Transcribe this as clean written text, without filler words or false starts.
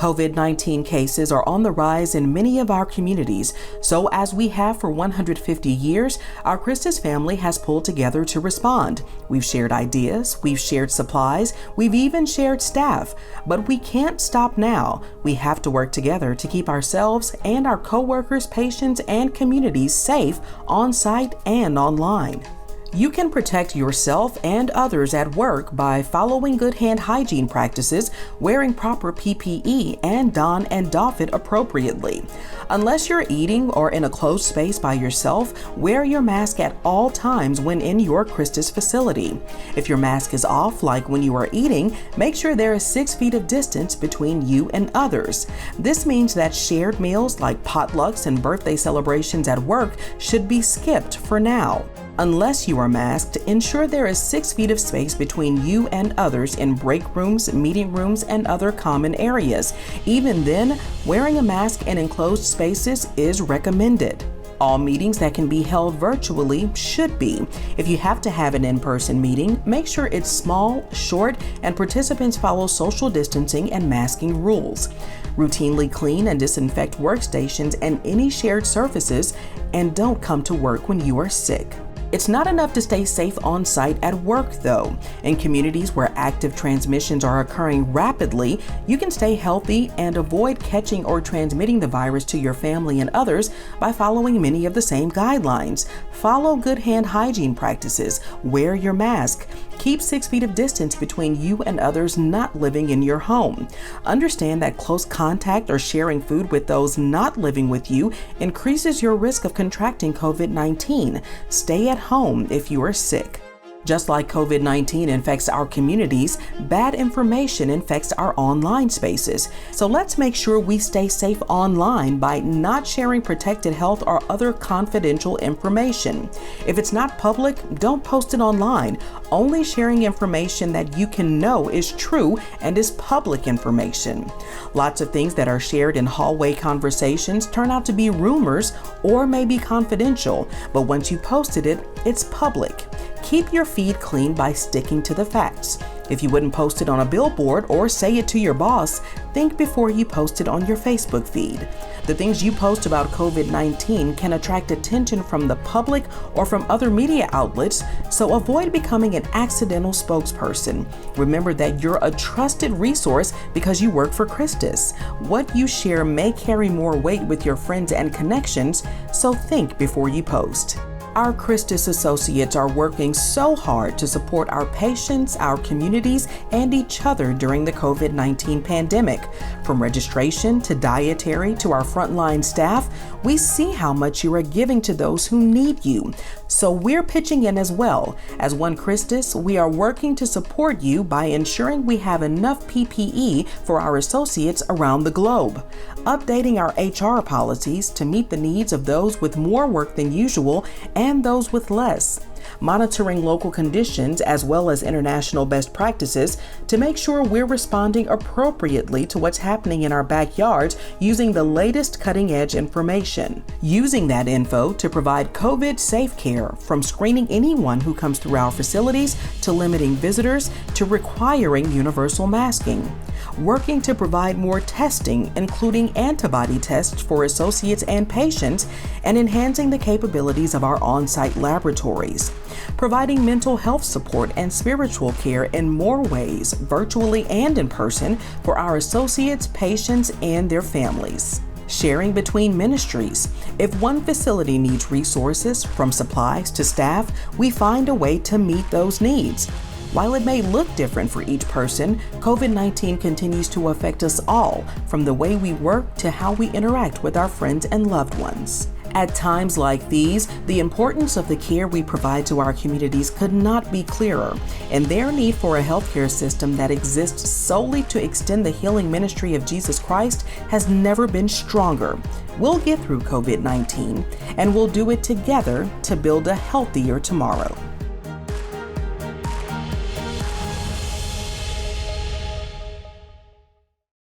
COVID-19 cases are on the rise in many of our communities, so as we have for 150 years, our CHRISTUS family has pulled together to respond. We've shared ideas, we've shared supplies, we've even shared staff, but we can't stop now. We have to work together to keep ourselves and our coworkers, patients, and communities safe on-site and online. You can protect yourself and others at work by following good hand hygiene practices, wearing proper PPE, and don and doff it appropriately. Unless you're eating or in a closed space by yourself, wear your mask at all times when in your CHRISTUS facility. If your mask is off, like when you are eating, make sure there is 6 feet of distance between you and others. This means that shared meals like potlucks and birthday celebrations at work should be skipped for now. Unless you are masked, ensure there is 6 feet of space between you and others in break rooms, meeting rooms, and other common areas. Even then, wearing a mask in enclosed spaces is recommended. All meetings that can be held virtually should be. If you have to have an in-person meeting, make sure it's small, short, and participants follow social distancing and masking rules. Routinely clean and disinfect workstations and any shared surfaces, and don't come to work when you are sick. It's not enough to stay safe on site at work, though. In communities where active transmissions are occurring rapidly, you can stay healthy and avoid catching or transmitting the virus to your family and others by following many of the same guidelines. Follow good hand hygiene practices, wear your mask, keep 6 feet of distance between you and others not living in your home. Understand that close contact or sharing food with those not living with you increases your risk of contracting COVID-19. Stay at home if you are sick. Just like COVID-19 infects our communities, bad information infects our online spaces. So let's make sure we stay safe online by not sharing protected health or other confidential information. If it's not public, don't post it online. Only sharing information that you can know is true and is public information. Lots of things that are shared in hallway conversations turn out to be rumors or may be confidential, but once you posted it, it's public. Keep your feed clean by sticking to the facts. If you wouldn't post it on a billboard or say it to your boss, think before you post it on your Facebook feed. The things you post about COVID-19 can attract attention from the public or from other media outlets, so avoid becoming an accidental spokesperson. Remember that you're a trusted resource because you work for CHRISTUS. What you share may carry more weight with your friends and connections, so think before you post. Our CHRISTUS associates are working so hard to support our patients, our communities, and each other during the COVID-19 pandemic. From registration to dietary to our frontline staff, we see how much you are giving to those who need you. So we're pitching in as well. As one CHRISTUS, we are working to support you by ensuring we have enough PPE for our associates around the globe, updating our HR policies to meet the needs of those with more work than usual and those with less, monitoring local conditions as well as international best practices to make sure we're responding appropriately to what's happening in our backyards using the latest cutting-edge information. Using that info to provide COVID-safe care, from screening anyone who comes through our facilities to limiting visitors to requiring universal masking. Working to provide more testing, including antibody tests for associates and patients, and enhancing the capabilities of our on-site laboratories. Providing mental health support and spiritual care in more ways, virtually and in person, for our associates, patients, and their families. Sharing between ministries. If one facility needs resources, from supplies to staff, we find a way to meet those needs. While it may look different for each person, COVID-19 continues to affect us all, from the way we work to how we interact with our friends and loved ones. At times like these, the importance of the care we provide to our communities could not be clearer, and their need for a healthcare system that exists solely to extend the healing ministry of Jesus Christ has never been stronger. We'll get through COVID-19, and we'll do it together to build a healthier tomorrow.